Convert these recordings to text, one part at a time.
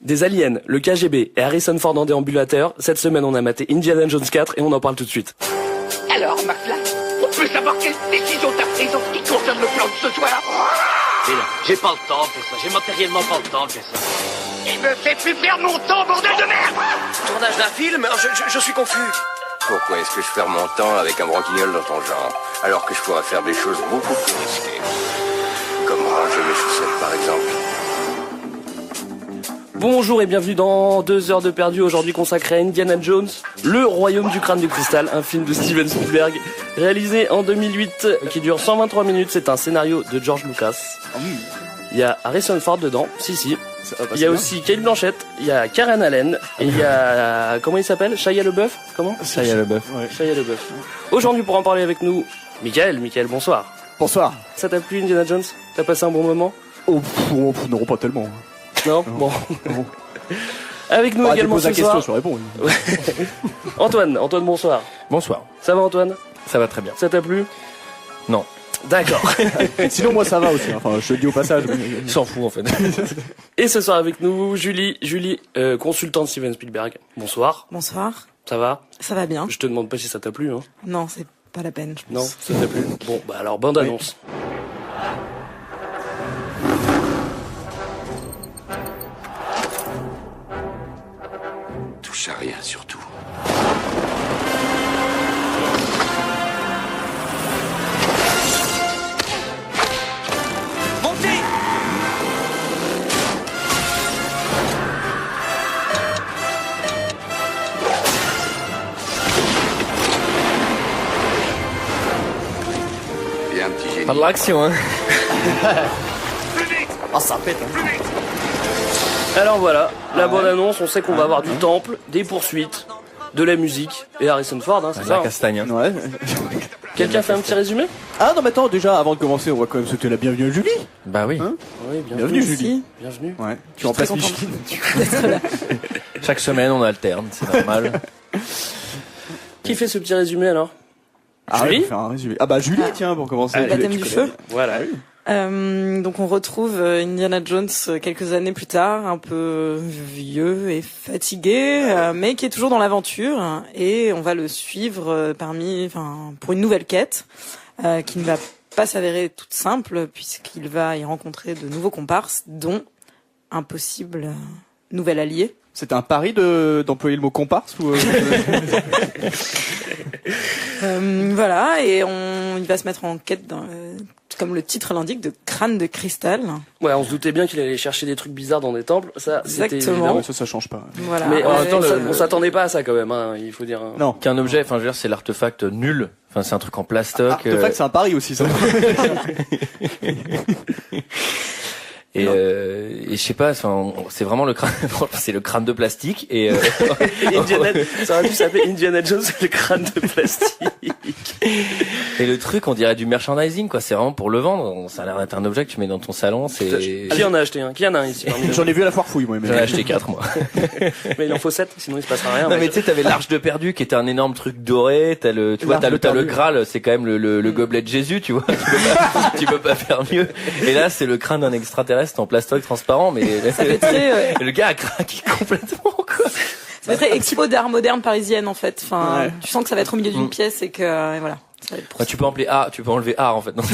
des aliens, le KGB et Harrison Ford en déambulateur, cette semaine on a maté Indiana Jones 4 et on en parle tout de suite. Alors, McFly, on peut savoir quelle décision t'as prise en ce qui concerne le plan de ce soir? Et là, j'ai pas le temps de faire ça, j'ai matériellement pas le temps de faire ça. Il me fait plus perdre mon temps, bordel de merde! Tournage d'un film? Je suis confus. Pourquoi est-ce que je perds mon temps avec un broquignol dans ton genre, alors que je pourrais faire des choses beaucoup plus risquées? Comme ranger mes chaussettes, par exemple. Bonjour et bienvenue dans 2 heures de perdu, aujourd'hui consacré à Indiana Jones, le royaume du crâne de cristal, un film de Steven Spielberg, réalisé en 2008, qui dure 123 minutes, c'est un scénario de George Lucas. Il y a Harrison Ford dedans, si. Il y a aussi Kate Blanchett, il y a Karen Allen, et il y a, comment il s'appelle? Shia LaBeouf? Comment? Shia LaBeouf. Ouais. Shia LaBeouf. Aujourd'hui pour en parler avec nous, Michael, bonsoir. Bonsoir. Ça t'a plu Indiana Jones? T'as passé un bon moment? Non, pas tellement. Non. Bon. Avec nous également ce soir. Je réponds. Antoine, bonsoir. Bonsoir. Ça va Antoine? Ça va très bien. Ça t'a plu? Non. D'accord. Sinon moi ça va aussi, enfin je le dis au passage. Il s'en fout en fait. Et ce soir avec nous, Julie, consultante Steven Spielberg. Bonsoir. Bonsoir. Ça va? Ça va bien. Je te demande pas si ça t'a plu, hein. Non, c'est pas la peine, je pense. Non, ça t'a plu. Bon, bah alors bande annonce. Touche à rien, surtout. Montez! Bien, petit génie. Pas de l'action, hein. Plus vite! Ah ça pète, hein. Alors voilà, la bande annonce, on sait qu'on va avoir du temple, des poursuites, de la musique et Harrison Ford, hein, c'est ça. La Hein. castagne. Ouais. Quelqu'un fait un petit résumé? Ah non mais attends, déjà avant de commencer, on va quand même souhaiter la bienvenue à Julie. Bah oui. Hein? Oui, Bienvenue Merci. Julie. Bienvenue. Ouais. Tu remplaces très Micheline. Chaque semaine on alterne, c'est normal. Qui fait ce petit résumé alors? Ah, Julie ouais, faire un résumé. Ah bah Julie tiens pour commencer. Le baptême du feu. Voilà. Donc on retrouve Indiana Jones quelques années plus tard, un peu vieux et fatigué, mais qui est toujours dans l'aventure. Et on va le suivre pour une nouvelle quête qui ne va pas s'avérer toute simple puisqu'il va y rencontrer de nouveaux comparses, dont un possible nouvel allié. C'était un pari d'employer le mot comparse ou Voilà, et il va se mettre en quête comme le titre l'indique, de crâne de cristal. Ouais, on se doutait bien qu'il allait chercher des trucs bizarres dans des temples, ça c'était Exactement. évident. ça change pas. Voilà. Mais en même temps, Ouais. on s'attendait pas à ça quand même, hein, il faut dire. Non. Qu'un objet, enfin je veux dire, c'est l'artefact nul. Enfin c'est un truc en plastoc. Artefact c'est un pari aussi ça. Et je sais pas, enfin c'est vraiment le crâne, c'est le crâne de plastique et Ça aurait pu s'appeler Indiana Jones, le crâne de plastique. et le truc on dirait du merchandising quoi. C'est vraiment pour le vendre. Ça a l'air d'être un objet que tu mets dans ton salon. C'est Qui en a acheté un? Qui en a un ici parmi nous? J'en ai vu à la foire fouille moi. J'en ai acheté 4 moi. Mais il en faut 7, sinon il se passera rien. Non mec. mais tu sais t'avais l'arche de perdu qui était un énorme truc doré. T'as le, tu vois, L'arche t'as de le perdu. Graal, c'est quand même le gobelet de Jésus, tu vois. Tu peux pas faire mieux. Et là c'est le crâne d'un extraterrestre en plastoc transparent, mais Ça fait très, le gars a craqué complètement quoi. ça fait très expo d'art moderne parisienne en fait. Enfin, Ouais. tu sens que ça va être au milieu d'une pièce et que et voilà. Ça va être pour Tu peux enlever art en fait. Non.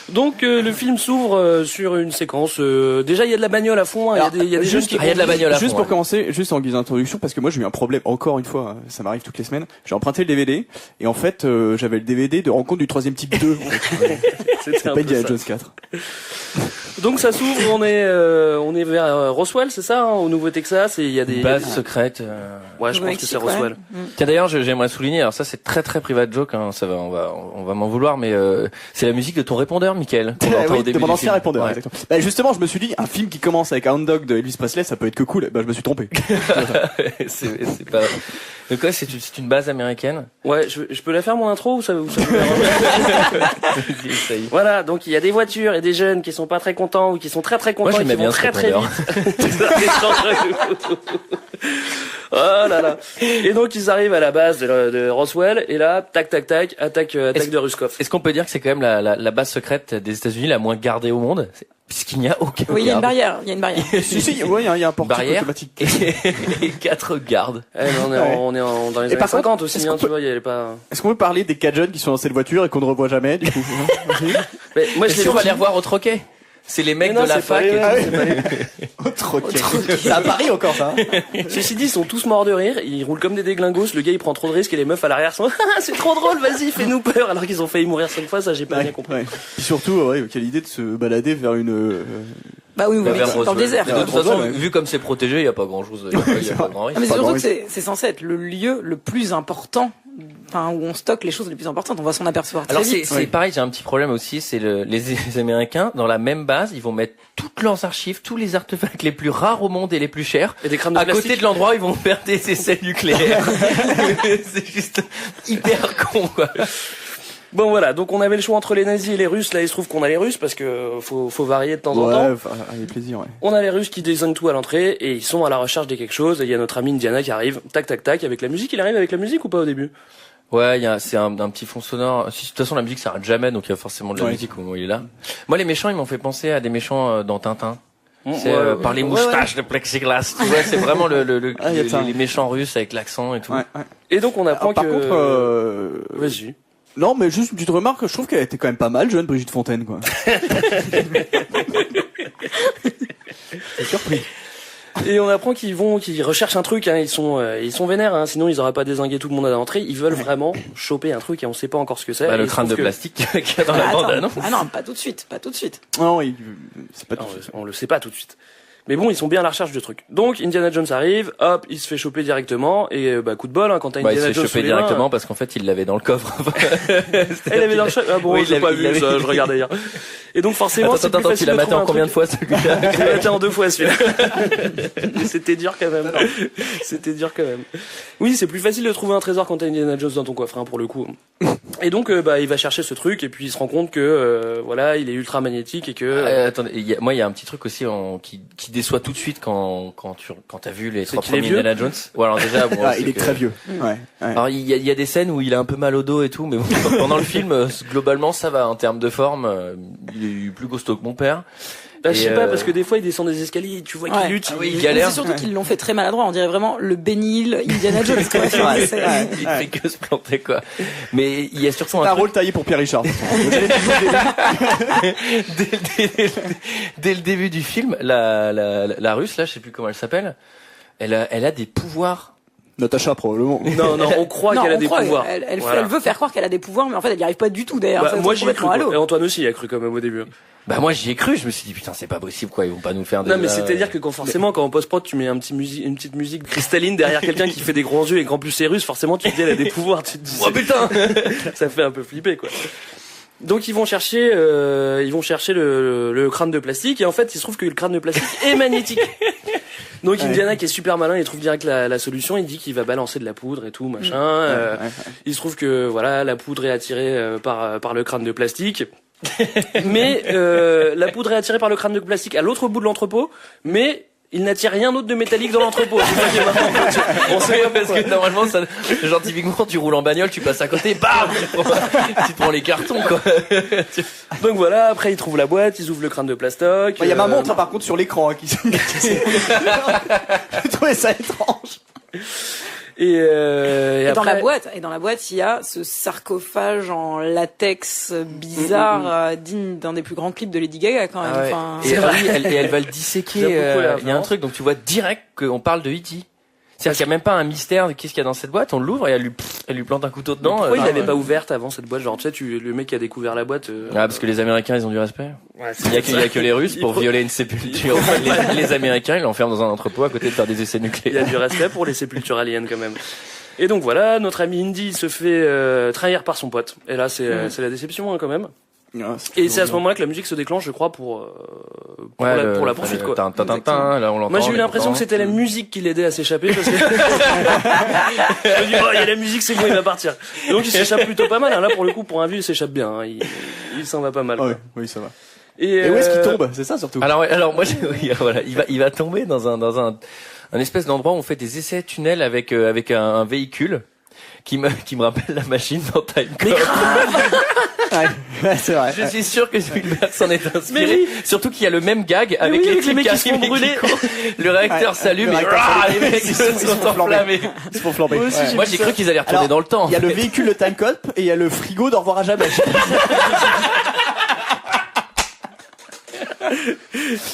Donc le film s'ouvre sur une séquence. Déjà il y a de la bagnole à fond, hein, il y a des jeunes qui. il y a de la bagnole à Juste fond, pour ouais. commencer, juste en guise d'introduction, parce que moi j'ai eu un problème, encore une fois, ça m'arrive toutes les semaines, j'ai emprunté le DVD, et en fait j'avais le DVD de Rencontre du troisième type 2, C'était c'est un pas peu Indiana ça. Jones 4. Donc ça s'ouvre, on est vers Roswell, c'est ça, hein, au Nouveau-Texas, et il y a des Base secrète. Ouais, je pense que c'est Roswell. Tiens d'ailleurs, j'aimerais souligner. Alors ça, c'est très très private joke. Hein, ça va, on va m'en vouloir, mais c'est la musique de ton répondeur, Michael. qu'on entend Oui, au début de mon du ancien film. répondeur, Ouais. exactement. Bah, justement, je me suis dit, un film qui commence avec Hound Dog de Elvis Presley, ça peut être que cool. Bah, je me suis trompé. c'est pas. Donc ouais, c'est une base américaine. Ouais, je peux la faire mon intro ou ça vous Essaye. Voilà, donc il y a des voitures et des jeunes qui sont pas très contents ou qui sont très très contents Moi, et qui j'aimais vont bien ce très très répondeur. vite. Oh là là. Et donc ils arrivent à la base de Roswell et là, tac tac tac, attaque de Ruskov. Est-ce qu'on peut dire que c'est quand même la base secrète des États-Unis la moins gardée au monde, puisqu'il n'y a aucun Oui, il y a une garde. barrière. Il y a une barrière. Si, ouais, il y a un portique Barrière automatique. et 4 gardes. Eh, mais on est dans les Et années par contre, 50 aussi, est-ce hein, qu'on tu peut- vois, il y avait pas. Est-ce qu'on peut parler des 4 jeunes qui sont dans cette voiture et qu'on ne revoit jamais, du coup? Mais moi Est-ce qu'on va les revoir au troquet? C'est les mecs Mais non, de la c'est pas fac. les- et tout. ah oui, c'est pas les- Trop C'est à Paris encore, ça. Ceci dit, ils sont tous morts de rire, ils roulent comme des déglingos, le gars il prend trop de risques et les meufs à l'arrière sont ah, c'est trop drôle, vas-y, fais-nous peur, alors qu'ils ont failli mourir 5 fois, ça j'ai pas bien compris. Ouais. Puis surtout, ouais, quelle idée de se balader vers une... Bah oui, Vers dans le Roswell. désert. Mais de toute Ouais, façon, ouais. vu comme c'est protégé, il y a pas grand chose, il y a pas grand risque. Ah, mais Pas surtout grand que c'est censé être le lieu le plus important, enfin où on stocke les choses les plus importantes. On va s'en apercevoir très Alors c'est vite. pareil, j'ai un petit problème aussi, c'est les Américains dans la même base, ils vont mettre toutes leurs archives, tous les artefacts les plus rares au monde et les plus chers Et des crânes de à plastique. côté de l'endroit où ils vont faire des essais nucléaires. C'est juste hyper con quoi. Bon voilà, donc on avait le choix entre les nazis et les Russes, là il se trouve qu'on a les Russes parce que faut varier de temps en temps. Ouais, enfin, avec plaisir, ouais. On a les Russes qui désignent tout à l'entrée et ils sont à la recherche de quelque chose et il y a notre ami Indiana qui arrive, tac tac tac, avec la musique, il arrive avec la musique ou pas au début? Ouais, c'est un petit fond sonore. De toute façon, la musique s'arrête jamais, donc il y a forcément de la Ouais. musique au moment où il est là. Moi, les méchants, ils m'ont fait penser à des méchants dans Tintin. C'est Ouais, par les ouais, moustaches de plexiglas. Tu vois, c'est vraiment Ah, y a ça. les méchants russes avec l'accent et tout. Ouais, ouais. Et donc on apprend Par que... contre, Vas-y. non, mais juste une petite remarque, je trouve qu'elle était quand même pas mal jeune, Brigitte Fontaine, quoi. T'es surpris. Et on apprend qu'ils recherchent un truc, hein, ils sont vénères, hein, sinon ils auraient pas dézingué tout le monde à l'entrée, ils veulent vraiment choper un truc et on sait pas encore ce que c'est. Bah, Et le il se crâne de trouve que- plastique qu'il y a dans la Attends. bande annonce. Ah non, pas tout de suite, pas tout de suite. Non, c'est pas Non, tout de suite. on le sait pas tout de suite. Mais bon, ils sont bien à la recherche de trucs. Donc Indiana Jones arrive, hop, il se fait choper directement et bah coup de bol hein, quand t'as Bah, il Indiana s'est Jones chopé sous les mains, directement parce qu'en fait, il l'avait dans le coffre. Elle avait dans le choc. Ah bon, Oui, j'ai il pas l'avait- vu il ça, l'avait- je regardais hier. Et donc forcément, c'est plus Attends, tu facile l'as de maté trouver en un combien de truc. fois celui-là? Je l'ai maté en 2 fois celui-là. C'était dur quand même. C'était dur quand même. Oui, c'est plus facile de trouver un trésor quand t'as Indiana Jones dans ton coffre, hein, pour le coup. Et donc, bah, il va chercher ce truc et puis il se rend compte que, voilà, il est ultra magnétique et que. Attendez, moi, il y a un petit truc aussi qui déçoit tout de suite quand t'as vu les C'est 3 qu'il est premiers vieux. Indiana Jones. Ouais, alors déjà, bon, Ah, c'est il est que- très vieux. Ouais. Alors il y a des scènes où il a un peu mal au dos et tout, mais bon, pendant le film, globalement, ça va en termes de forme. Il est plus costaud que mon père. Bah, je Et, sais pas, parce que des fois, il descend des escaliers, tu vois qu'il Ouais. lutte. Ah oui, il Mais galère. c'est surtout qu'ils l'ont fait très maladroit. On dirait vraiment le Benny Hill Indiana Jones. Quoi. Ouais, C'est- ouais. Il fait que se planter quoi. Mais il y a surtout C'est un un truc rôle taillé pour Pierre Richard. dès le début du film, la russe là, je sais plus comment elle s'appelle, elle a des pouvoirs. Natacha, probablement. Non, non, on croit Non, qu'elle a on des croit, pouvoirs. Elle Voilà. veut faire croire qu'elle a des pouvoirs, mais en fait, elle n'y arrive pas du tout. D'ailleurs, Bah, ça moi tombe j'y ai cru, complètement à quoi. Et l'eau. Antoine aussi, il a cru quand même au début. Bah moi j'y ai cru, je me suis dit putain c'est pas possible quoi, ils vont pas nous faire des. Non, mais c'est-à-dire que quand forcément, quand en post-prod, tu mets une petite musique cristalline derrière quelqu'un qui fait des grands yeux et grand plus c'est russe, forcément, tu te dis, elle a des pouvoirs, tu te dis, Oh putain. ça fait un peu flipper, quoi. Donc ils vont chercher le crâne de plastique et en fait il se trouve que le crâne de plastique est magnétique. Donc Indiana qui est super malin, il trouve direct la solution, il dit qu'il va balancer de la poudre et tout machin. Il se trouve que voilà la poudre est attirée par le crâne de plastique. Mais la poudre est attirée par le crâne de plastique à l'autre bout de l'entrepôt, mais il n'attire rien d'autre de métallique dans l'entrepôt. C'est ça qui est marrant. On sait pas parce pourquoi. que normalement ça, genre typiquement tu roules en bagnole, tu passes à côté, bam, tu te prends les cartons quoi. Donc voilà, après ils trouvent la boîte, ils ouvrent le crâne de plastoc. Il y a ma montre, hein, par contre, sur l'écran, hein, qui J'ai trouvé ça étrange. Et Et dans après, la boîte, il y a ce sarcophage en latex bizarre, digne d'un des plus grands clips de Lady Gaga quand même. Ah ouais. Enfin, Et elle va le disséquer. J'aime beaucoup la Il y a un référence. truc, donc tu vois direct qu'on parle de E.T. C'est-à-dire qu'il n'y a même pas un mystère de qu'est-ce qu'il y a dans cette boîte, on l'ouvre et elle lui plante un couteau dedans. pourquoi il l'avait ouais. pas ouverte avant cette boîte? Genre, tu sais, le mec qui a découvert la boîte. Ah, parce que les Américains, ils ont du respect. Ouais, Il y a que les Russes pour Il- violer une sépulture. Les Américains, ils l'enferment dans un entrepôt à côté de faire des essais Il y a nucléaires. du respect pour les sépultures aliens quand même. Et donc voilà, notre ami Indy se fait trahir par son pote. Et là, c'est la déception hein, quand même. Et c'est à ce moment-là que la musique se déclenche, je crois, pour la poursuite quoi. Là, on l'entend. Moi j'ai eu on l'impression l'entend. que c'était la musique qui l'aidait à s'échapper parce que je me dis oh il y a la musique c'est bon il va partir. Donc il s'échappe plutôt pas mal hein. Là pour le coup pour un vieux il s'échappe bien hein. Il s'en va pas mal. Ouais, Quoi. oui, ça va. Et Et où est-ce qu'il tombe? C'est ça, surtout. Alors moi, oui, voilà, il va tomber dans un espèce d'endroit où on fait des essais tunnels avec un véhicule qui me rappelle la machine dans Time Cop. Ouais, c'est vrai. Je suis sûr que Spielberg s'en est inspiré. Mais oui. Surtout qu'il y a le même gag avec les mecs qui se font arrivent et brûler. Le réacteur s'allume et les mecs se sont enflammés. Ils se font flamber. Moi aussi, j'ai Moi vu j'ai ça. cru qu'ils allaient retourner Alors, dans le temps. Il y a le véhicule de Time Cop et il y a le frigo d'au revoir à jamais.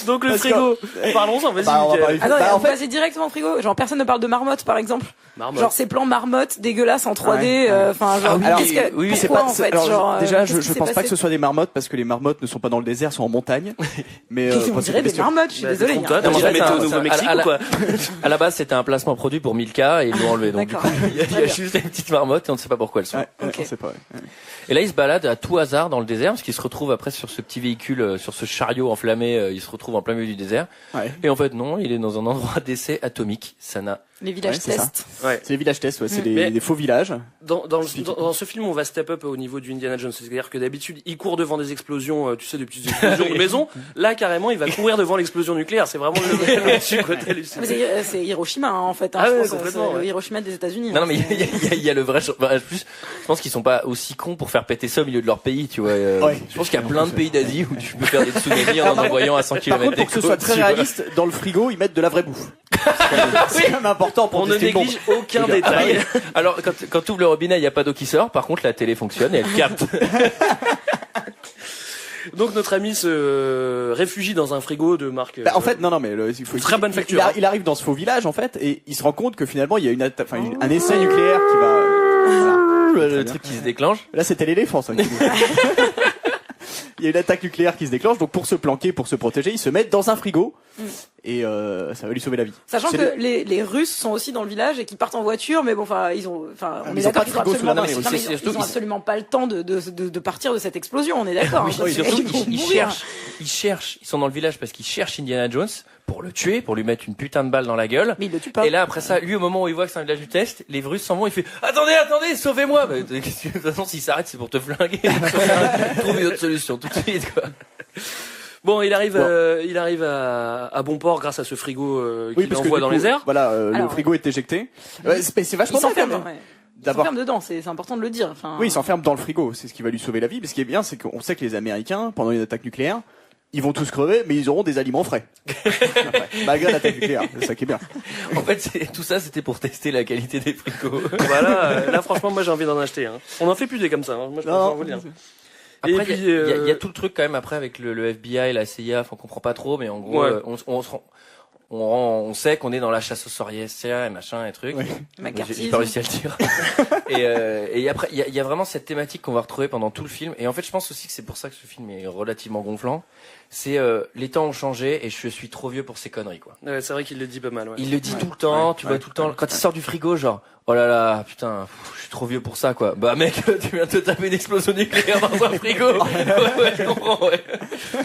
Donc le Parce frigo. Parlons-en, vas-y. Bah, on va Mickaël. parler- Ah non, Bah, on en fait- passait directement au frigo. Genre personne ne parle de marmotte par exemple. Marmotte. Genre ces plans marmottes dégueulasses en 3D. Ouais. Enfin genre. Alors, qu'est-ce que, oui, c'est pourquoi pas, en fait alors, genre, déjà, qu'est-ce je qui s'est pense pas passé que ce soit des marmottes parce que les marmottes ne sont pas dans le désert, sont en montagne. Mais On parce que dirait des question- marmottes. Je suis Bah, désolée. détrompe-toi, hein. t'as Non, mais jamais en fait, été au c'est un- Nouveau-Mexique à la- ou quoi? À la base, c'était un placement produit pour Milka et ils l'ont enlevé. Donc, du D'accord. coup, il y a Très bien. juste des petites marmottes et on ne sait pas pourquoi elles sont. Ouais, Ok. on sait pas. Ouais. Et là, il se balade à tout hasard dans le désert parce qu'il se retrouve après sur ce petit véhicule, sur ce chariot enflammé, il se retrouve en plein milieu du désert. Ouais. Et en fait, non, il est dans un endroit d'essai atomique. Ça n'a. Les villages Ouais, c'est ça. test. Ouais. C'est les villages tests, ouais, c'est Mais- des faux villages. Dans ce film, on va step up au niveau du Indiana Jones. C'est-à-dire que d'habitude, il court devant des explosions, tu sais, des petites explosions de maison. Là, carrément, il va courir devant l'explosion nucléaire. C'est vraiment le dessus, quoi. T'as halluciné. Mais c'est Hiroshima hein, en fait. Hein, Ah je ouais, pense, complètement, c'est ouais. Hiroshima des États-Unis. Non, hein. non, mais il y a le vrai. Plus, je pense qu'ils sont pas aussi cons pour faire péter ça au milieu de leur pays, tu vois. Ouais. Je pense qu'il y a plein de pays d'Asie où tu peux faire des tsunamis en envoyant à 100 Par km contre, pour que ce soit très réaliste, dans le frigo, ils mettent de la vraie bouffe. C'est quand même important pour On ne tester une bombe. néglige aucun Les gars. détail. Alors, quand tu ouvres le robinet, il n'y a pas d'eau qui sort. Par contre, la télé fonctionne et elle capte. Donc notre ami se réfugie dans un frigo de marque. Bah, en fait, non, mais il faut. Très bonne facture, hein. Il arrive dans ce faux village en fait, et il se rend compte que finalement il y a un essai nucléaire qui va. Voilà. Le truc qui se déclenche. Là, c'était l'éléphant, ça. Il y a une attaque nucléaire qui se déclenche, donc pour se planquer, pour se protéger, il se met dans un frigo et ça va lui sauver la vie. Sachant C'est que les Russes sont aussi dans le village et qu'ils partent en voiture, mais bon, enfin, on mais est ils ont d'accord pas de qu'ils ont frigo sous la absolument, main, non, mais mais c'est surtout ils ont qu'ils- absolument pas le temps de partir de cette explosion, on est d'accord. Oui, hein, surtout, ils vont ils mourir. cherchent, ils sont dans le village parce qu'ils cherchent Indiana Jones pour le tuer, pour lui mettre une putain de balle dans la gueule. Mais ils le tuent pas. Et là, après ça, lui, au moment où il voit que c'est un village du test, les Russes s'en vont, il fait, attendez, sauvez-moi! Bah, de toute façon, s'il s'arrête, c'est pour te flinguer. Trouve une autre solution tout de suite, quoi. Bon, il arrive à bon port grâce à ce frigo Oui, qu'il parce que envoie du dans coup, les airs. Voilà, le Alors, frigo est éjecté. Ouais, c'est vachement Ils bien s'enferment, quand même. ouais. Ils D'avoir. s'enferment dedans, c'est important de le dire. Enfin, Oui, il s'enferme dans le frigo, c'est ce qui va lui sauver la vie. Mais ce qui est bien, c'est qu'on sait que les Américains, pendant une attaque nucléaire, ils vont tous crever, mais ils auront des aliments frais. Malgré l'attaque nucléaire, c'est ça qui est bien. En fait, tout ça, c'était pour tester la qualité des frigos. Voilà, là franchement, moi j'ai envie d'en acheter. Hein. On en fait plus des comme ça. Hein. Moi je Non. peux vous le dire. Après, Et il puis, y a tout le truc quand même après avec le FBI, la CIA, enfin, on comprend pas trop, mais en gros, Ouais. on sait qu'on est dans la chasse aux sorcières et machin et trucs. Ouais. J'ai pas réussi à le dire. et après, il y a vraiment cette thématique qu'on va retrouver pendant tout le film. Et en fait, je pense aussi que c'est pour ça que ce film est relativement gonflant. C'est les temps ont changé et je suis trop vieux pour ces conneries, quoi. Ouais, c'est vrai qu'il le dit pas mal. Ouais. Il le dit tout le temps, tu vois tout le temps. Quand il sort du frigo, genre, oh là là, putain, je suis trop vieux pour ça, quoi. Bah mec, tu viens de te taper une explosion nucléaire dans un frigo. Ouais, je comprends, ouais.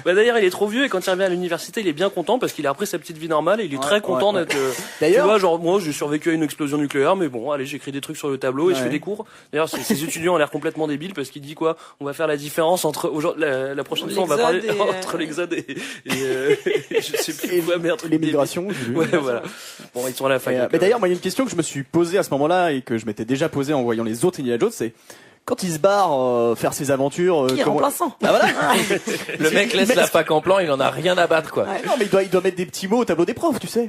Bah d'ailleurs, il est trop vieux et quand il revient à l'université, il est bien content parce qu'il a repris sa petite vie normale et il est très content d'être. Tu D'ailleurs, vois, genre moi, j'ai survécu à une explosion nucléaire, mais bon, allez, j'écris des trucs sur le tableau et je fais des cours. D'ailleurs, ces étudiants ont l'air complètement débiles parce qu'il dit quoi? On va faire la différence entre la prochaine fois, on va parler L'exode et, entre l'exode et je sais plus quoi, mais un truc les débile. migrations, j'ai vu. Ouais, voilà. Bon, ils sont à la fac. Mais d'ailleurs, moi, il y a une question que je me suis posée à ce moment-là et que je m'étais déjà posée en voyant les autres Indiana Jones, c'est quand il se barre faire ses aventures. qui est remplaçant. Ah voilà. Le mec laisse la fac en plan, il en a rien à battre, quoi. Ouais. Non, mais il doit mettre des petits mots au tableau des profs, tu sais.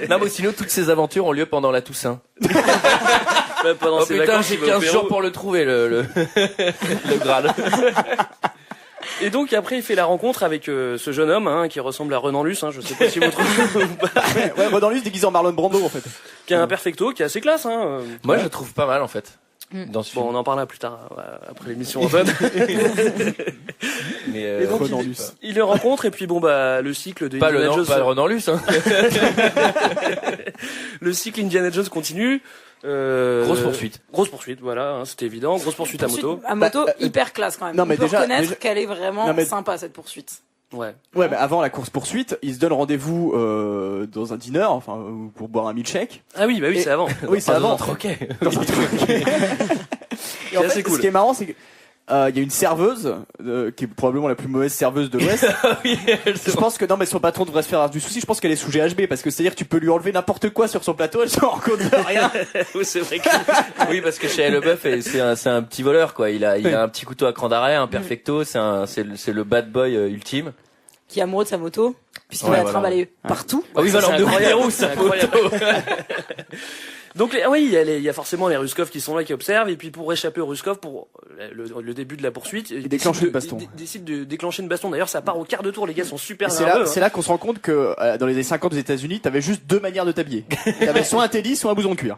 Non, mais sinon, toutes ces aventures ont lieu pendant la Toussaint. Bah, pendant Oh ses putain, vacances, j'ai il va au 15 Pérou. jours pour le trouver, le Graal. Et donc après, il fait la rencontre avec ce jeune homme hein, qui ressemble à Renan Luce. Hein, je sais pas si vous trouvez ou pas. Ouais, Renan Luce déguisé en Marlon Brando, en fait. Qui a un perfecto, qui est assez classe. Hein. Moi, je le trouve pas mal, en fait. Dans ce Bon, film. on en parlera plus tard après l'émission Antoine. Mais, Et donc Renan Luce. il le rencontre et puis bon bah le cycle de pas Indiana Jones, pas le Renan Luce, hein. le cycle Indiana Jones continue. Grosse poursuite, voilà, hein, c'était évident. Grosse poursuite à moto. À moto, Bah, hyper classe quand même. non, mais On peut déjà- reconnaître qu'elle est vraiment Non, mais- sympa cette poursuite. Ouais. Ouais, mais avant la course poursuite, il se donne rendez-vous dans un dîner, enfin pour boire un milkshake. Ah oui, bah oui, Et- c'est avant. Oui, c'est Dans avant. un troquet. Dans un truc. Et en C'est assez fait, cool. ce qui est marrant, c'est que il y a une serveuse qui est probablement la plus mauvaise serveuse de l'Ouest. Oui, Je pense que non, mais son patron devrait se faire du souci. Je pense qu'elle est sous GHB parce que c'est-à-dire que tu peux lui enlever n'importe quoi sur son plateau, elle se rend compte de rien. Oui, c'est vrai que oui, parce que Shia LaBeouf, c'est un petit voleur, quoi. Il a un petit couteau à cran d'arrêt, un perfecto. C'est le bad boy ultime. Qui est amoureux de sa moto, puisqu'il Ouais, va la voilà. trimballer partout. Ah oui, voilà, c'est on devrait incroyable, où c'est sa incroyable. moto. Donc oui, il y a forcément les Ruskov qui sont là, qui observent, et puis pour échapper aux Ruskov, pour le début de la poursuite, ils déclenchent une baston. décident de déclencher une baston. D'ailleurs, ça part au quart de tour, les gars sont super Et nerveux. c'est là qu'on se rend compte que dans les années 50 aux États-Unis, t'avais juste deux manières de t'habiller. T'avais soit un teddy, soit un bouson de cuir.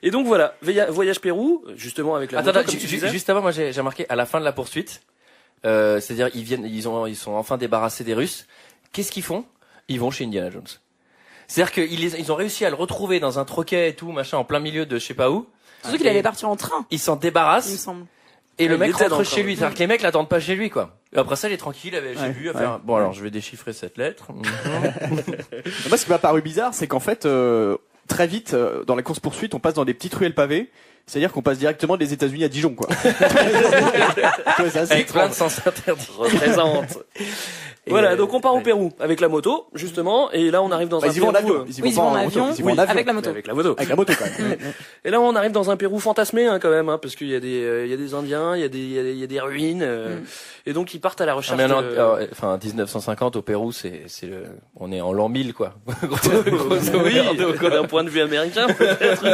Et donc voilà, voyage Pérou, justement avec la Attends, moto, comme tu disais. juste avant, moi j'ai remarqué à la fin de la poursuite, c'est-à-dire ils sont enfin débarrassés des Russes. Qu'est-ce qu'ils font? Ils vont chez Indiana Jones. C'est-à-dire qu'ils ont réussi à le retrouver dans un troquet et tout, machin, en plein milieu de je sais pas où. Surtout qu'il allait partir en train, Ils s'en il me débarrassent semble. et le Il mec était dans rentre le chez train. lui. C'est-à-dire que les mecs l'attendent pas chez lui, quoi. Et après ça, il est tranquille, j'ai Ouais, vu à faire. ouais. Bon, alors je vais déchiffrer cette lettre. Moi, ce qui m'a paru bizarre, c'est qu'en fait, très vite, dans la course-poursuite, on passe dans des petites ruelles pavées. C'est-à-dire qu'on passe directement des États-Unis à Dijon, quoi. Ouais, c'est assez Avec plein étrange. de sens interdits. Représente. Et, Voilà, donc on part au ouais. Pérou avec la moto, justement, et là on arrive dans Bah, un ils y vont en Pérou. avion. Ils y Oui, ils vont vont pas en en avion, moto. Ils y vont en avion. avec la moto. Avec la moto. Avec la moto, quand même. Et là on arrive dans un Pérou fantasmé, hein, quand même, hein, parce qu'il y a des Indiens, il y a des ruines, et donc ils partent à la Ah, recherche. mais non, de- alors, enfin 1950 au Pérou, on est en l'an 1000, quoi. Oui, d'un point de vue américain, peut-être.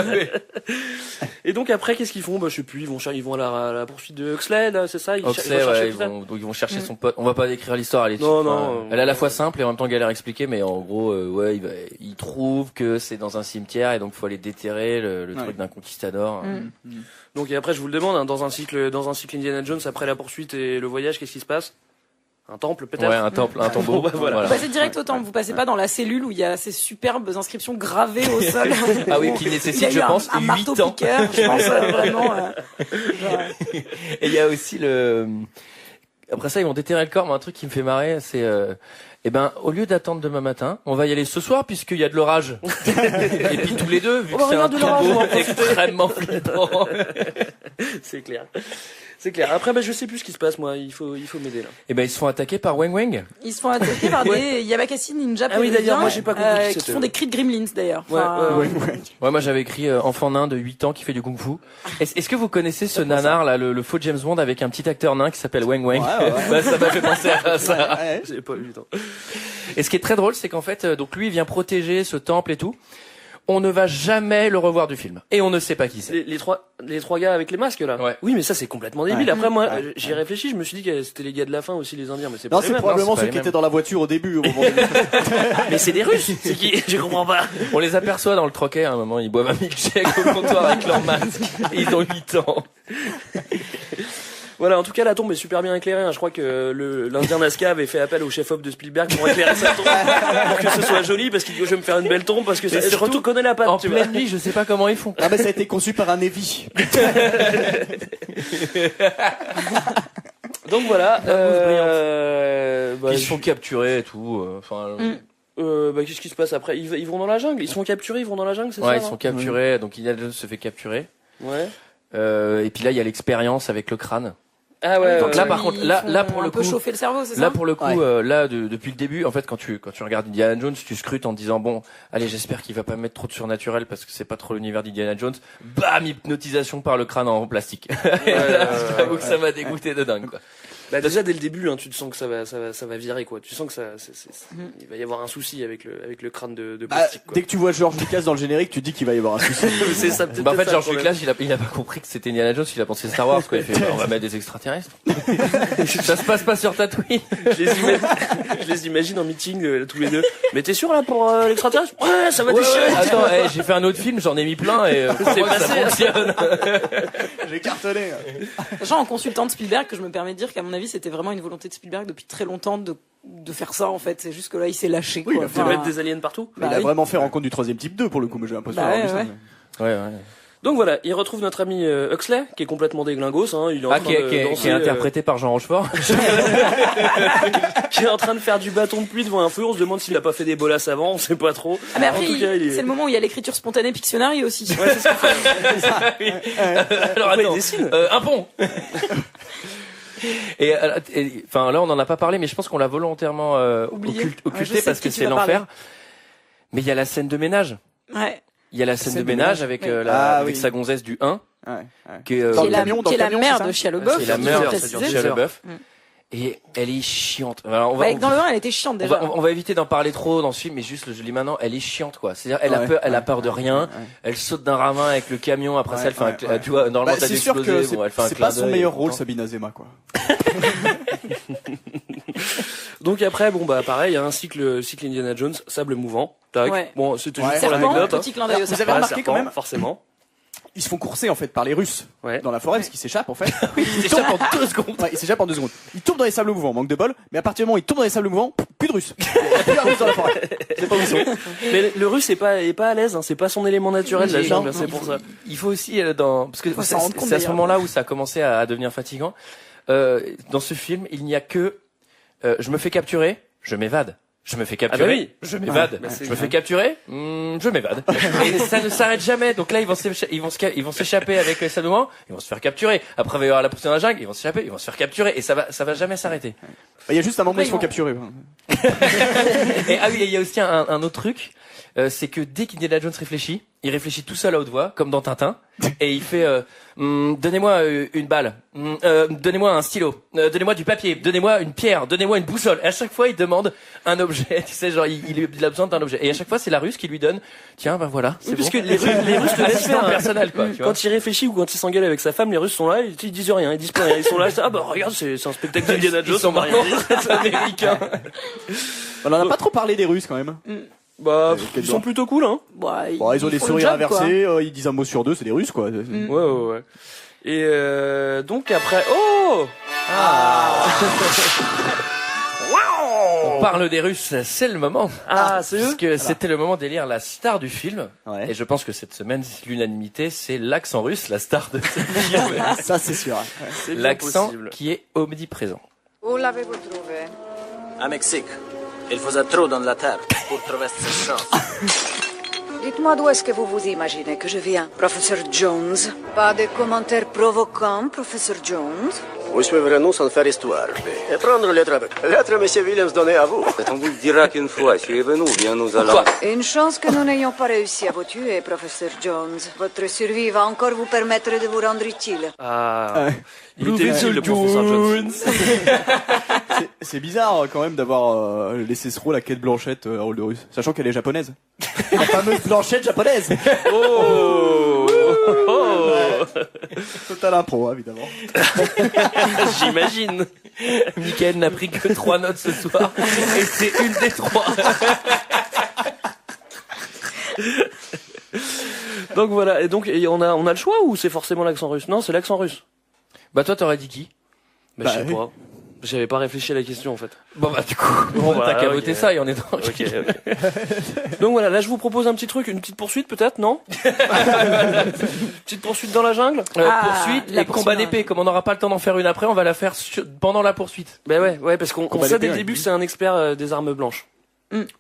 Et donc après, qu'est-ce qu'ils font? Bah, je sais plus. Ils vont à la poursuite de Huxley, là, c'est ça? Ils Oxley, cherchent ouais, Huxley. donc ils vont chercher son pote. On va pas décrire l'histoire, elle est Non, enfin, non. elle est à la fois simple et en même temps galère à expliquer, mais en gros, ouais, il trouve que c'est dans un cimetière et donc faut aller déterrer le Ouais. truc d'un conquistador. Donc et après, je vous le demande, hein, dans un cycle Indiana Jones, après la poursuite et le voyage, qu'est-ce qui se passe? Un temple, peut-être? Ouais, un temple, un tombeau. Bon, bah, voilà. Vous passez direct au temple, vous passez pas dans la cellule où il y a ces superbes inscriptions gravées au sol. Ah oui, qui Il y nécessite, a eu je pense, un 8 marteau ans. piqueur, je pense vraiment. Et il y a aussi après ça, ils vont déterrer le corps, mais un truc qui me fait marrer, c'est, eh ben, au lieu d'attendre demain matin, on va y aller ce soir puisqu'il y a de l'orage. Et puis tous les deux, vu que c'est un regarde de l'orage, tombeau on va en extrêmement flippant. C'est clair. C'est clair. Après, bah, je sais plus ce qui se passe, moi. Il faut m'aider, là. Eh ben, ils se font attaquer par Wang Wang. Ils se font attaquer par des Yamakasi ninja Ah oui, d'ailleurs, péruviens, moi, j'ai pas compris qui qui c'était. font des cris de gremlins d'ailleurs. Ouais, ouais. Ouais, moi j'avais écrit enfant nain de 8 ans qui fait du kung-fu. Est-ce que vous connaissez ce nanar là, le faux James Bond avec un petit acteur nain qui s'appelle Wang Wang? Ouais, ouais. Bah, ça m'a fait penser à ça. Ouais. J'ai pas eu le temps. Et ce qui est très drôle, c'est qu'en fait, donc lui il vient protéger ce temple et tout. On ne va jamais le revoir du film. Et on ne sait pas qui c'est. Les trois gars avec les masques, là. Ouais. Oui, mais ça, c'est complètement débile. Ouais. Après, moi, Ouais. j'y ai réfléchi, je me suis dit que c'était les gars de la fin aussi, les Indiens, mais c'est Non, pas les c'est mêmes. probablement c'est pas ceux les qui mêmes. étaient dans la voiture au début, au moment Mais c'est des Russes. C'est qui? Je comprends pas. On les aperçoit dans le troquet à un moment, ils boivent un milkshake au comptoir avec leur masque. Et ils ont 8 ans. Voilà, en tout cas, la tombe est super bien éclairée, hein. Je crois que l'Indien Nazca avait fait appel au chef-op de Spielberg pour éclairer sa tombe. Pour que ce soit joli, parce qu'il dit, je vais me faire une belle tombe, parce que Mais je surtout, reconnais la patte, En tu vois. pleine nuit, je sais pas comment ils font. Ah, mais ça a été conçu par un Navy. Donc voilà, bah, Ils se font capturer et tout. Enfin, bah, qu'est-ce qui se passe après? Ils vont dans la jungle? Ils sont capturés, ils vont dans la jungle, c'est ça? ouais, ils non sont capturés. Donc Indiana Jones se fait capturer. Ouais. Et puis là, il y a l'expérience avec le crâne. Ah ouais. Donc là, ouais. par contre, là pour un le peu coup, chauffer le cerveau, c'est ça? là pour le coup, Ouais. depuis le début, en fait, quand tu regardes Indiana Jones, tu scrutes en te disant bon, allez, j'espère qu'il va pas mettre trop de surnaturel parce que c'est pas trop l'univers d'Indiana Jones. Bam, hypnotisation par le crâne en plastique. Et là, j'avoue que ça m'a dégoûté de dingue, quoi. Bah déjà dès le début, hein, tu te sens que ça va virer, quoi. Tu sens que il va y avoir un souci avec le crâne de Bah, plastique, quoi. dès que tu vois George Lucas dans le générique, tu te dis qu'il va y avoir un souci. C'est ça, peut-être Bah, en fait, ça, George le Lucas, il a pas compris que c'était Indiana Jones, il a pensé Star Wars, quoi. Il fait, bah, on va mettre des extraterrestres. Ça se passe pas sur Tatooine. Je les imagine en meeting tous les deux. Mais t'es sûr là pour l'extraterrestre? Ouais, ça va Ouais, déchirer. ouais, attends, j'ai fait un autre film, j'en ai mis plein et C'est crois-moi que ça passé. fonctionne. J'ai cartonné. Sachant en consultant de Spielberg que je me permets de dire qu'à mon avis c'était vraiment une volonté de Spielberg depuis très longtemps de faire ça en fait. C'est juste que là il s'est lâché. Oui, quoi. il a Tu vas mettre des aliens partout? Mais il a oui. vraiment fait Rencontre du troisième type 2 pour le coup, mais j'ai l'impression Bah d'avoir ouais, vu ça. ouais. Ouais, ouais. Donc voilà, il retrouve notre ami Huxley, qui est complètement déglingos, hein. Il est en train de danser, qui est interprété par Jean Rochefort. qui est en train de faire du bâton de pluie devant un feu. On se demande s'il a pas fait des bolasses avant, on sait pas trop. Ah, mais après, En tout cas, c'est le moment où il y a l'écriture spontanée Pictionary aussi. Ouais, c'est ça. Alors Après, il attends, dessine. un pont. Et enfin là on en a pas parlé, mais je pense qu'on l'a volontairement Oublié. occulté Je sais parce de que qui tu c'est vas l'enfer. parler. Mais il y a la scène de ménage. Ouais. Il y a la scène de ménage avec Oui. avec sa gonzesse du 1 Ouais. qui est Dans Qui le est la, camion, qui est la c'est mère ça de Shia LaBeouf. c'est la faut mère préciser. de Shia LaBeouf. Mm. Et elle est chiante. Alors, Dans le 1, elle était chiante on déjà. va éviter d'en parler trop dans ce film, mais juste je le dis maintenant, elle est chiante quoi. C'est-à-dire elle a peur de rien. Elle saute d'un ravin avec le camion. Après ça, elle fait tu vois, normalement t'as c'est dû sûr que exploser. Bon, elle fait un c'est clin pas son d'œil meilleur et rôle, tout. Sabine Azema, quoi. Donc après, bon bah pareil, un cycle Indiana Jones, sable mouvant. Tac. Ouais. Bon, c'était Ouais. juste pour Serpent, l'anecdote. petit clin d'œil au Vous avez serpent. remarqué quand même forcément. Ils se font courser en fait par les Russes Ouais. dans la forêt parce qu'ils s'échappent en fait. Il s'échappe en 2 secondes. Ouais, ils s'échappent en 2 secondes. Ils tombent dans les sables mouvants, manque de bol. Mais à partir du moment où ils tombent dans les sables mouvants, plus de Russes. Il y a plus de Russes dans la forêt. C'est pas où ils sont. Mais le russe est pas à l'aise, hein. C'est pas son élément naturel, la Non, jungle, non, c'est pour ça. Il faut aussi parce que Faut s'en rendre compte, c'est à ce d'ailleurs. moment-là où ça a commencé à devenir fatigant. Dans ce film, il n'y a que je me fais capturer, je m'évade. Je me fais capturer, Ah bah oui. je m'évade. Bah c'est Je me fais capturer, je m'évade. Et ça ne s'arrête jamais. Donc là, ils vont s'échapper avec les sablons, ils vont se faire capturer. Après, il va y avoir la poursuite dans la jungle, ils vont s'échapper, ils vont se faire capturer. Et ça va jamais s'arrêter. Il y a juste un moment où ils se font Après, capturer. Et oui, il y a aussi un autre truc, c'est que dès qu'Indiana Jones réfléchit, il réfléchit tout seul à haute voix, comme dans Tintin, et il fait donnez-moi une balle, donnez-moi un stylo, donnez-moi du papier, donnez-moi une pierre, donnez-moi une boussole. Et à chaque fois, il demande un objet, tu sais, genre il a besoin d'un objet. Et à chaque fois, c'est la Russe qui lui donne, tiens, ben voilà, c'est Oui, bon. puisque les Russes le laissent Assistant faire. personnel, quoi. Tu vois. Quand il réfléchit ou quand il s'engueule avec sa femme, les Russes sont là, ils disent rien, ils disent pas rien. Ils sont là, ah bah regarde, c'est un spectacle d'Indiana Jones, Ils sont on va rien marrants, dire. c'est américain. On en a pas trop parlé des Russes quand même. Bah, quel ils sont genre. plutôt cool, hein. Bah, Bon, ils ont des font le sourires job, quoi. inversés, ils disent un mot sur deux, c'est des Russes quoi. Ouais. Et donc après, oh On parle des Russes, c'est le moment. Ah, c'est eux. Parce que c'était le moment d'élire la star du film. Ouais. Et je pense que cette semaine, l'unanimité, c'est l'accent russe, la star de ce film. Ça c'est sûr. C'est bien L'accent possible. qui est omniprésent. Où l'avez-vous trouvé? À Mexique. Il faisait trop dans la terre pour trouver cette chance. Dites-moi d'où est-ce que vous vous imaginez que je viens, professeur Jones? Pas de commentaires provoquants, professeur Jones? Vous suivrez nous sans faire histoire. Et prendre lettre avec. Lettre, monsieur Williams, donnée à vous. On vous le dira qu'une fois, suivez-nous, bien nous allons. Une chance que nous n'ayons pas réussi à vous tuer, professeur Jones. Votre survie va encore vous permettre de vous rendre utile. Ah, il était utile, le professeur Jones. C'est bizarre quand même d'avoir laissé ce rôle à Kate Blanchett, rôle de Russe, sachant qu'elle est japonaise. La fameuse Blanchett japonaise. Oh, Total impro, évidemment. j'imagine. Mickaël n'a pris que 3 notes ce soir. Et c'est une des 3. Donc voilà, et donc on a le choix ou c'est forcément l'accent russe? Non, c'est l'accent russe. Bah toi, t'aurais dit qui? Bah, Bah, je sais oui. pas. J'avais pas réfléchi à la question en fait. Bon bah du coup, Bon, t'as bah, qu'à ok. voter ça et on est dans le Ok. Donc voilà, là je vous propose un petit truc, une petite poursuite peut-être, non? Petite poursuite dans la jungle? poursuite la et poursuite, combat ouais. d'épée. Comme on n'aura pas le temps d'en faire une après, on va la faire pendant la poursuite. Ben ouais, parce qu'on Combat sait dès d'épée, le début que c'est un expert des armes blanches.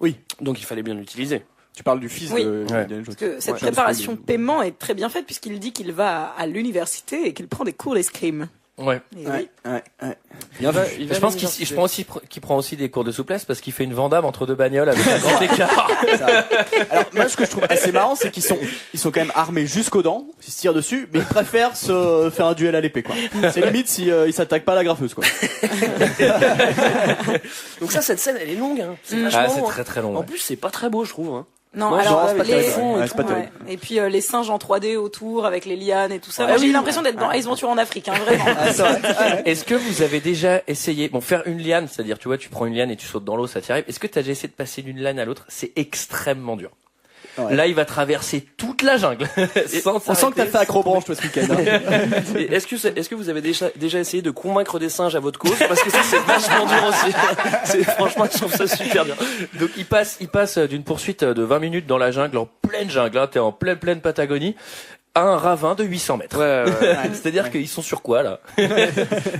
Oui. Donc il fallait bien l'utiliser. Tu parles du fils Oui. de Ouais. Indiana Jones. Parce que cette Ouais. préparation paiement est très bien faite puisqu'il dit qu'il va à l'université et qu'il prend des cours d'escrime. Ouais. Et Ouais, oui. ouais. Il va Je pense qu'il prend aussi des cours de souplesse parce qu'il fait une Vandame entre 2 bagnoles avec un grand écart. Alors moi ce que je trouve assez marrant c'est qu'ils sont quand même armés jusqu'aux dents, ils se tirent dessus, mais ils préfèrent se faire un duel à l'épée quoi. C'est limite si ils s'attaquent pas à la graffeuse quoi. Donc ça, cette scène, elle est longue. Hein. C'est Ah, vachement c'est long. très très long. En ouais. plus, c'est pas très beau, je trouve. Hein. Non, Non, alors c'est pas les terrible. fonds Ouais, et c'est pas tout, terrible. ouais. Et puis les singes en 3D autour avec les lianes et tout ça. Ah Moi, j'ai oui. eu l'impression d'être dans Ace Ventura en Afrique, hein, vraiment. Ah, c'est vrai. Ouais. Est-ce que vous avez déjà essayé, faire une liane, c'est-à-dire, tu vois, tu prends une liane et tu sautes dans l'eau, ça t'y arrive. Est-ce que t'as déjà essayé de passer d'une liane à l'autre? C'est extrêmement dur. Ouais. Là, il va traverser toute la jungle. Sans On sent que t'as s'arrêter. fait accrobranche toi ce week-end. Hein. Et est-ce que vous avez déjà essayé de convaincre des singes à votre cause? Parce que ça, c'est vachement dur aussi. Franchement, je trouve ça super bien. Donc il passe d'une poursuite de 20 minutes dans la jungle, en pleine jungle, hein, t'es en pleine Patagonie. à un ravin de 800 mètres. Ouais. C'est-à-dire qu'ils sont sur quoi, là?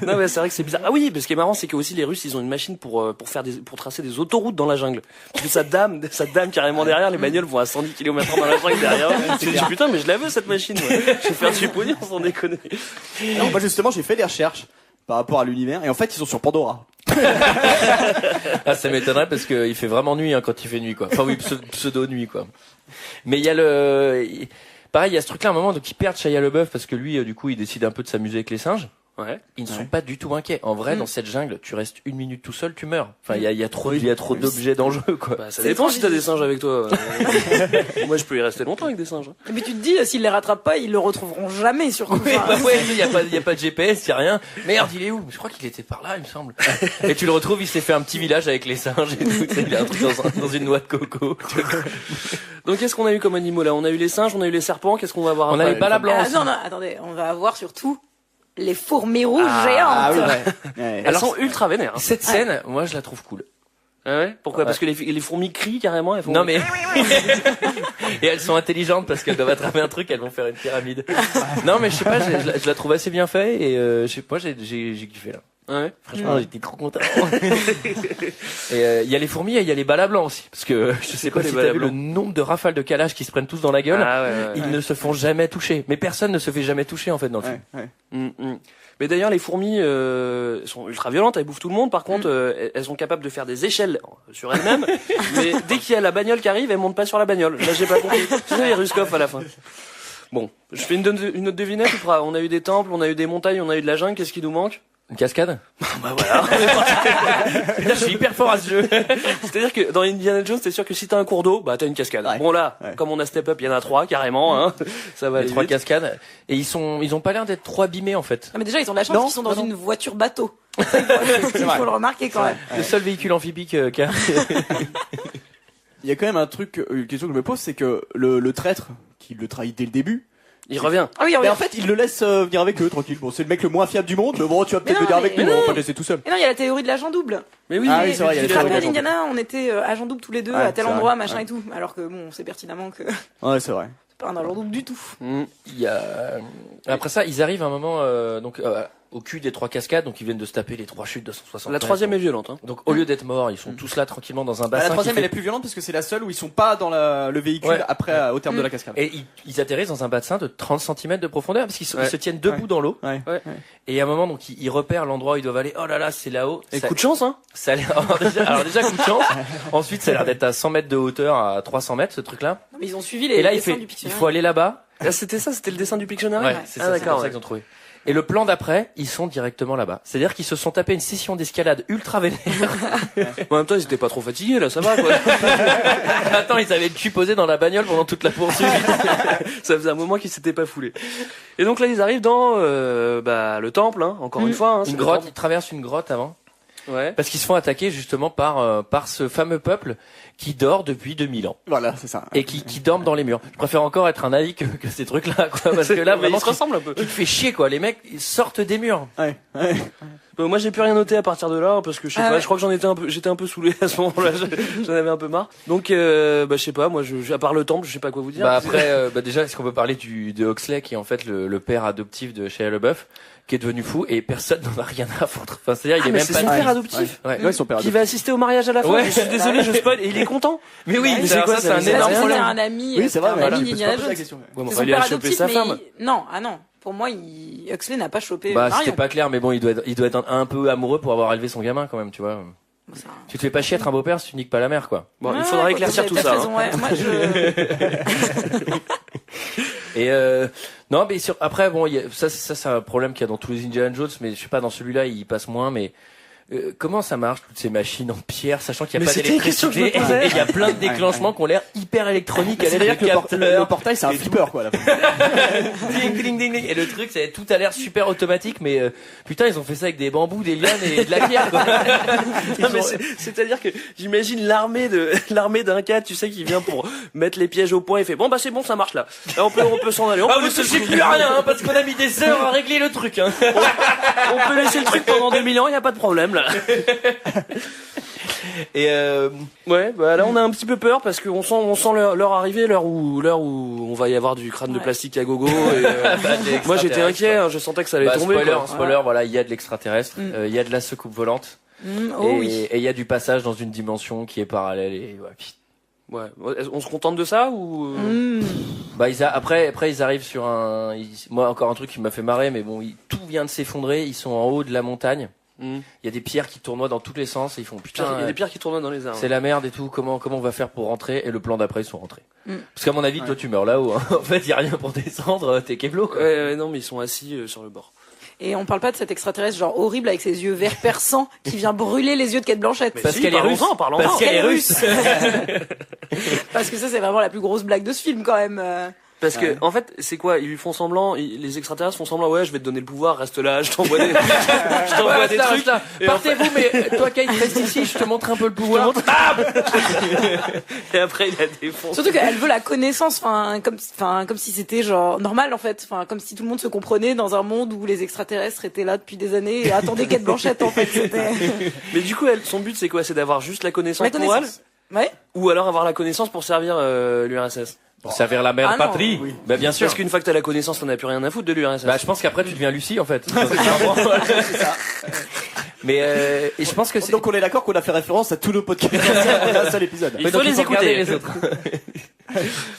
Non, mais c'est vrai que c'est bizarre. Ah oui, parce ce qui est marrant, c'est que aussi les Russes, ils ont une machine pour tracer des autoroutes dans la jungle. Parce que ça dame carrément derrière, les bagnoles vont à 110 km/h dans la jungle derrière. Tu te dis, putain, mais je la veux, cette machine, moi. Je vais faire du pognon sans déconner. Non, moi justement, j'ai fait des recherches par rapport à l'univers, et en fait, ils sont sur Pandora. Ah, ça m'étonnerait parce que il fait vraiment nuit, hein, quand il fait nuit, quoi. Enfin oui, pseudo nuit, quoi. Mais il y a pareil, il y a ce truc-là, à un moment, donc ils perdent Shia LaBeouf parce que lui, du coup, il décide un peu de s'amuser avec les singes. Ouais. Ils ne sont pas du tout inquiets. En vrai, dans cette jungle, tu restes une minute tout seul, tu meurs. Enfin, il y a trop d'objets dangereux, quoi. Bah, ça dépend si t'as des singes avec toi. Moi, je peux y rester longtemps avec des singes. Mais tu te dis, s'ils les rattrapent pas, ils le retrouveront jamais sur Oui, il y a pas de GPS, il y a rien. Merde, il est où? Je crois qu'il était par là, il me semble. Et tu le retrouves, il s'est fait un petit village avec les singes et tout. Il a un truc dans une noix de coco. Donc, qu'est-ce qu'on a eu comme animaux là? On a eu les singes, on a eu les serpents, qu'est-ce qu'on va avoir On a les balas blancs. Non, attendez, on va avoir surtout les fourmis rouges géantes. Ah oui, ouais. Elles sont ultra vénères. Cette scène, moi, je la trouve cool. Ah ouais? Pourquoi? Parce que les fourmis crient carrément, elles font... Non mais et elles sont intelligentes parce qu'elles doivent attraper un truc, elles vont faire une pyramide. Non mais je sais pas, je la trouve assez bien fait et je sais pas, j'ai kiffé là. Ouais. Franchement, j'étais trop content. Et il y a les fourmis et il y a les balas blancs aussi parce que je sais pas si t'as vu le nombre de rafales de calage qui se prennent tous dans la gueule. Ah ouais, ils ne se font jamais toucher. Mais personne ne se fait jamais toucher en fait dans le film. Mais d'ailleurs, les fourmis sont ultra violentes, elles bouffent tout le monde. Par contre, elles sont capables de faire des échelles sur elles-mêmes. Mais dès qu'il y a la bagnole qui arrive, elles montent pas sur la bagnole. Là, j'ai pas compris. Tu sais, il y a Ruskov à la fin. Bon, je fais une autre devinette ou pas? On a eu des temples, on a eu des montagnes, on a eu de la jungle. Qu'est-ce qui nous manque? Une cascade? Bah voilà. Là, je suis hyper fort à ce jeu. C'est-à-dire que dans Indiana Jones, t'es sûr que si t'as un cours d'eau, bah t'as une cascade. Ouais. Bon là, comme on a Step Up, il y en a 3 carrément, hein. Ça va aller 3 vite. cascades. Et ils ont pas l'air d'être trop abîmés en fait. Non, mais déjà, ils ont de la chance qu'ils sont dans une voiture bateau. Il faut le remarquer quand même. Le seul véhicule amphibique qu'il y a. Il y a quand même un truc, une question que je me pose, c'est que le traître, qui le trahit dès le début, il revient. Ah oui, mais en fait, il le laisse venir avec eux, tranquille. Bon, c'est le mec le moins fiable du monde, mais bon, tu vas peut-être venir avec nous, on va pas te laisser tout seul. Et non, il y a la théorie de l'agent double. Mais oui, c'est vrai, il y a tu te rappelles, Indiana, on était agent double tous les deux, à tel endroit, machin et tout. Alors que bon, on sait pertinemment que Ouais, c'est vrai. c'est pas un agent double du tout. Il y a après ça, ils arrivent à un moment au cul des 3 cascades, donc ils viennent de se taper les 3 chutes de 160. La 3e est violente, hein. Donc au lieu d'être morts, ils sont tous là tranquillement dans un bassin. La 3e elle est plus violente parce que c'est la seule où ils sont pas dans le véhicule après au terme de la cascade. Et ils atterrissent dans un bassin de 30 cm de profondeur parce qu'ils se tiennent debout dans l'eau. Ouais. Et à un moment donc ils repèrent l'endroit où ils doivent aller. Oh là là, c'est là-haut. Et coup de chance, hein. Ça a l'air alors déjà coup de chance. Ensuite, ça a l'air d'être à 100 mètres de hauteur, à 300 mètres ce truc là. Non, mais ils ont suivi les Et là dessins du Pictionary. il faut aller là-bas. Ah, c'était le dessin du Pictionary? Ouais, c'est ça, d'accord, ça qu'ils ont trouvé. Et le plan d'après, ils sont directement là-bas. C'est-à-dire qu'ils se sont tapés une session d'escalade ultra vénère. En même temps, ils étaient pas trop fatigués, là, ça va, quoi. Attends, ils avaient le cul posé dans la bagnole pendant toute la poursuite. Ça faisait un moment qu'ils s'étaient pas foulés. Et donc là, ils arrivent dans, le temple, hein, encore une fois, hein. Une grotte, ils traversent une grotte avant. Ouais. Parce qu'ils se font attaquer justement par ce fameux peuple qui dort depuis 2000 ans. Voilà, c'est ça. Et qui dorment dans les murs. Je préfère encore être un naïf que ces trucs-là, quoi. Parce que là, vraiment, ils se ressemblent un peu. Tu te fais chier, quoi. Les mecs, ils sortent des murs. Ouais. Moi, j'ai plus rien noté à partir de là, parce que je sais pas, je crois que j'étais un peu saoulé à ce moment-là, j'en avais un peu marre. Donc, je sais pas, moi, à part le temple, je sais pas quoi vous dire. Bah après, déjà, est-ce qu'on peut parler de Huxley, qui est en fait le père adoptif de Shia LaBeouf, qui est devenu fou, et personne n'en a rien à foutre. Enfin, c'est-à-dire, il est même c'est pas son père adoptif. Ouais, son père Qui adoptif. va assister au mariage à la fin. Ouais. Je suis désolé, je spoil, et il est content. Mais oui, Mais c'est quoi, c'est un c'est énorme Parce que problème. c'est un ami, Oui, c'est vrai, un mais ami tu peux d'Indiana pas poser la Jones. question. Ouais, C'est enfin, son il a père chopé adoptif, sa mais femme. non, pour moi, Huxley n'a pas chopé Bah, Marion. c'était pas clair, mais bon, il doit être un peu amoureux pour avoir élevé son gamin, quand même, tu vois. Tu te fais pas chier être un beau-père si tu niques pas la mère, quoi. Bon, il faudra éclaircir tout ça. Raison, ouais. Moi, Et non, mais après, bon, ça c'est un problème qu'il y a dans tous les Indiana Jones, mais je sais pas, dans celui-là, il passe moins, mais comment ça marche toutes ces machines en pierre, sachant qu'il n'y a pas d'électricité et il y a plein de déclenchements qui ont l'air hyper électroniques. C'est-à-dire que le portail c'est un flipper quoi. Ding, ding, ding, ding. Et le truc, tout a l'air super automatique, mais putain, ils ont fait ça avec des bambous, des lianes et de la pierre, quoi. Non, mais c'est-à-dire que j'imagine l'armée d'un cas, tu sais, qui vient pour mettre les pièges au point et fait bon bah c'est bon, ça marche là. Là, on peut s'en aller. Vous touchez plus à rien, hein, parce qu'on a mis des heures à régler le truc, hein. On peut laisser le truc pendant 2000 ans, y a pas de problème là. Et Ouais, bah là on a un petit peu peur parce qu'on sent leur arrivée, l'heure où on va y avoir du crâne de plastique à gogo. Et, moi j'étais inquiet, hein, je sentais que ça allait tomber. Spoiler, voilà, il y a de l'extraterrestre, il y a de la soucoupe volante, et il y a du passage dans une dimension qui est parallèle. Et ouais, on se contente de ça ou Bah après ils arrivent sur moi encore un truc qui m'a fait marrer, mais bon, tout vient de s'effondrer, ils sont en haut de la montagne. Il y a des pierres qui tournoient dans tous les sens et ils font putain, il y a des pierres qui tournent dans les arbres. C'est la merde et tout, comment on va faire pour rentrer? Et le plan d'après ils sont rentrés. Parce qu'à mon avis toi tu meurs là-haut, hein. En fait il y a rien pour descendre, t'es Kevlo quoi. Ouais, non mais ils sont assis sur le bord. Et on parle pas de cet extraterrestre genre horrible avec ses yeux verts perçants qui vient brûler les yeux de Kate Blanchett. Mais parce qu'elle est russe. Parce qu'elle est russe. Parce que ça c'est vraiment la plus grosse blague de ce film quand même. Parce que en fait, c'est quoi? Ils lui font semblant, les extraterrestres font semblant. Ouais, je vais te donner le pouvoir, reste là, je t'envoie des, des trucs. Partez-vous, mais toi, Kate, reste ici, je te montre un peu le pouvoir. Et après, il a défoncé. Surtout qu'elle veut la connaissance, comme si c'était genre normal en fait, comme si tout le monde se comprenait dans un monde où les extraterrestres étaient là depuis des années et attendaient Kate Blanchett en fait. C'était... Mais du coup, son but c'est quoi? C'est d'avoir juste la connaissance pour elle? Ouais. Ou alors avoir la connaissance pour servir l'URSS? Pour servir la mère patrie. Oui. Bah bien sûr. Parce qu'une fois que t'as la connaissance, t'en as plus rien à foutre de l'URSS. Bah je pense qu'après tu deviens Lucie en fait. C'est ça. Mais et je pense que c'est... Donc on est d'accord qu'on a fait référence à tous nos podcasts dans un seul épisode. Il faut les écouter les autres.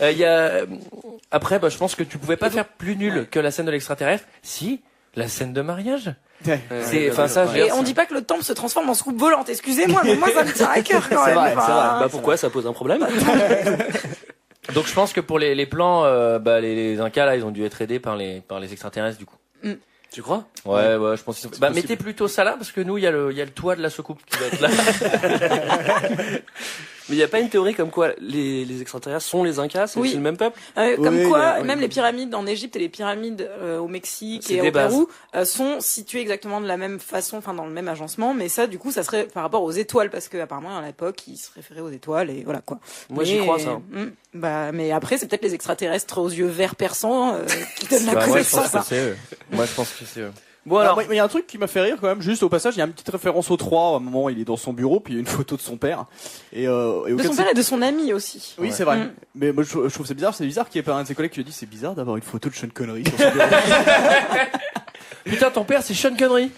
Il y a après bah je pense que tu pouvais pas faire plus nul que la scène de l'extraterrestre. Si, la scène de mariage. C'est enfin ça. Et on dit pas que le temple se transforme en soucoupe volante. Excusez-moi, mais moi ça me tient à cœur quand même. C'est vrai. Bah pourquoi? Ça pose un problème. Donc je pense que pour les plans, les Incas là, ils ont dû être aidés par les extraterrestres du coup. Tu crois? Ouais, je pense qu'ils sont... Bah mettez plutôt ça là parce que nous il y a le toit de la soucoupe qui va être là. Mais il y a pas une théorie comme quoi les extraterrestres sont les Incas, c'est le même peuple? Comme quoi, même les pyramides en Égypte et les pyramides au Mexique et au Pérou sont situées exactement de la même façon, enfin dans le même agencement, mais ça du coup ça serait par rapport aux étoiles parce que apparemment à l'époque ils se référaient aux étoiles et voilà quoi. Moi j'y crois ça. Mais après c'est peut-être les extraterrestres aux yeux verts perçants qui donnent la connaissance. Moi je pense que c'est eux. Bon alors, il y a un truc qui m'a fait rire quand même, juste au passage, il y a une petite référence au 3, à un moment il est dans son bureau, puis il y a une photo de son père. Et de son père et de son ami aussi. Oui, c'est vrai. Mais moi je trouve c'est bizarre qu'il y ait pas un de ses collègues qui lui a dit c'est bizarre d'avoir une photo de Sean Connery sur son bureau. Putain, ton père c'est Sean Connery.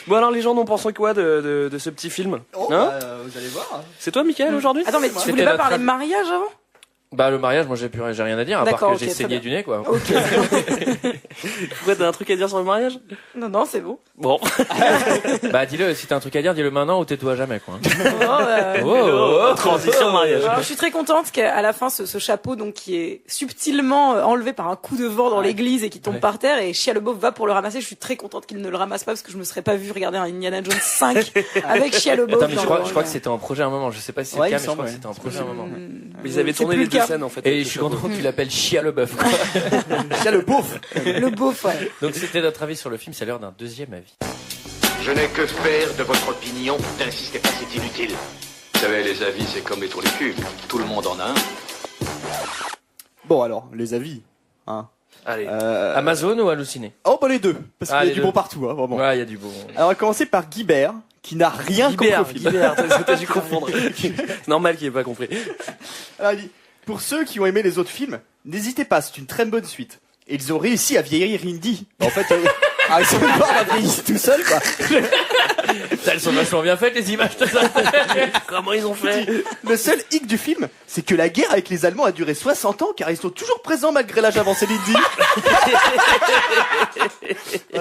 Bon alors les gens n'en pensent quoi de ce petit film? Vous allez voir. C'est toi Mickaël aujourd'hui? Attends mais tu voulais pas parler de mariage avant? Bah le mariage, moi j'ai rien à dire à part que j'ai saigné du nez quoi. Ok. Pourquoi t'as un truc à dire sur le mariage? Non, c'est bon. Bon. Bah dis-le, si t'as un truc à dire, dis-le maintenant ou tais-toi jamais quoi. Transition mariage. Alors, je suis très contente qu'à la fin ce chapeau donc qui est subtilement enlevé par un coup de vent dans l'église et qui tombe par terre et Shia LaBeouf va pour le ramasser. Je suis très contente qu'il ne le ramasse pas parce que je me serais pas vu regarder un Indiana Jones 5 avec Shia LaBeouf. Attends, mais je crois que c'était en projet à un moment, je sais pas si c'est le cas mais je crois que c'était en projet à un moment. Mais ils avaient tourné les deux scènes en fait. Et je suis content que tu l'appelles Shia LaBeouf. Shia LaBeouf. Le beauf, ouais. Donc c'était notre avis sur le film, c'est l'heure d'un deuxième avis. Je n'ai que faire de votre opinion. N'insistez pas, c'est inutile. Vous savez, les avis, c'est comme les trous du cul. Tout le monde en a un. Bon alors, les avis. Hein. Allez. Amazon ou Halluciné? Oh bah les deux, parce qu'il y a du deux. bon partout, hein, vraiment. Ouais, il y a du bon. Alors on va commencer par Guibert, qui n'a rien compris au film. Guibert, t'as dû confondre. C'est normal qu'il ait pas compris. Alors il dit, pour ceux qui ont aimé les autres films, n'hésitez pas, c'est une très bonne suite. Et ils ont réussi à vieillir Indy. En fait, Harrison Ford a vieilli tout seul, quoi. Elles sont vachement bien faites, les images de ça. Comment ils ont fait? Le seul hic du film, c'est que la guerre avec les Allemands a duré 60 ans, car ils sont toujours présents malgré l'âge avancé d'Indy.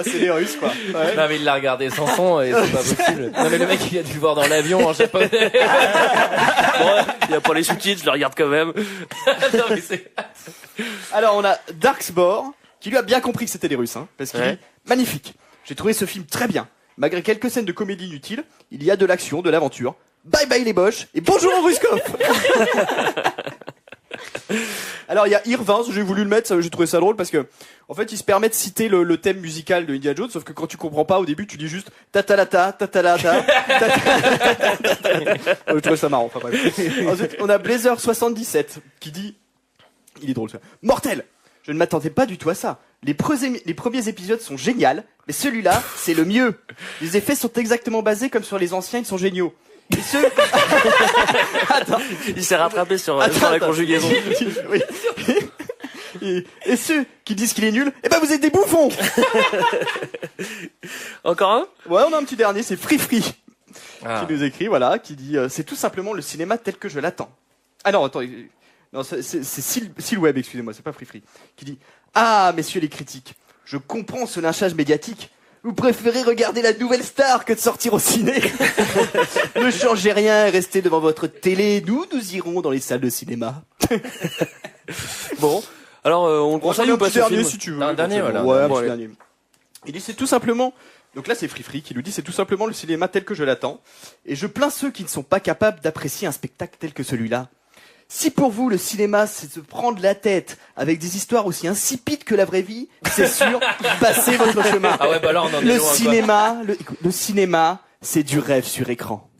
C'est les Russes, quoi. Ouais. Non, mais il l'a regardé sans son et c'est pas possible. Non, mais le mec, il a dû le voir dans l'avion en japonais. Bon, il y a pas les sous-titres, je le regarde quand même. Non, mais c'est... Alors, on a Darksbor, qui lui a bien compris que c'était les Russes, hein, parce qu'il dit, magnifique. J'ai trouvé ce film très bien. Malgré quelques scènes de comédie inutiles, il y a de l'action, de l'aventure. Bye bye les Boches, et bonjour au Ruskov. Alors, il y a Irvins, j'ai voulu le mettre, j'ai trouvé ça drôle parce que, en fait, il se permet de citer le thème musical de Indiana Jones, sauf que quand tu comprends pas au début, tu dis juste tatalata, tatalata, je trouvais ça marrant, enfin bref. Ensuite, on a Blazer77, qui dit, il est drôle ça, mortel! Je ne m'attendais pas du tout à ça. Les premiers épisodes sont géniaux, mais celui-là, c'est le mieux. Les effets sont exactement basés comme sur les anciens, ils sont géniaux. Et ceux... Attends. Il s'est rattrapé sur la conjugaison. Oui. Et ceux qui disent qu'il est nul, eh ben vous êtes des bouffons. Encore un? Ouais, on a un petit dernier, c'est Free Free. Qui nous écrit, voilà, qui dit c'est tout simplement le cinéma tel que je l'attends. Ah non, attends, non, c'est Silweb, excusez-moi, c'est pas Free Free. Qui dit ah, messieurs les critiques, je comprends ce lynchage médiatique. Vous préférez regarder la nouvelle star que de sortir au ciné. Ne changez rien et restez devant votre télé. Nous irons dans les salles de cinéma. Bon, alors on le conseille ou pas ce film? Si tu veux. Un dernier, voilà. Ouais, un petit dernier. Il dit c'est tout simplement. Donc là c'est Free Free qui nous dit c'est tout simplement le cinéma tel que je l'attends. Et je plains ceux qui ne sont pas capables d'apprécier un spectacle tel que celui-là. Si pour vous le cinéma c'est se prendre la tête avec des histoires aussi insipides que la vraie vie, c'est sûr, passez votre chemin. Ah ouais, bah là on en est loin, Le cinéma, c'est du rêve sur écran.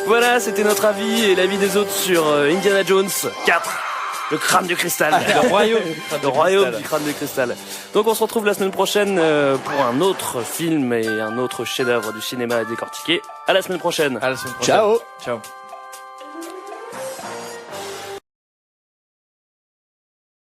Voilà, c'était notre avis et l'avis des autres sur Indiana Jones 4. Le crâne du cristal. Le royaume du crâne de cristal. Donc on se retrouve la semaine prochaine pour un autre film et un autre chef-d'œuvre du cinéma à décortiquer. À la semaine prochaine. À la semaine prochaine. Ciao. Ciao.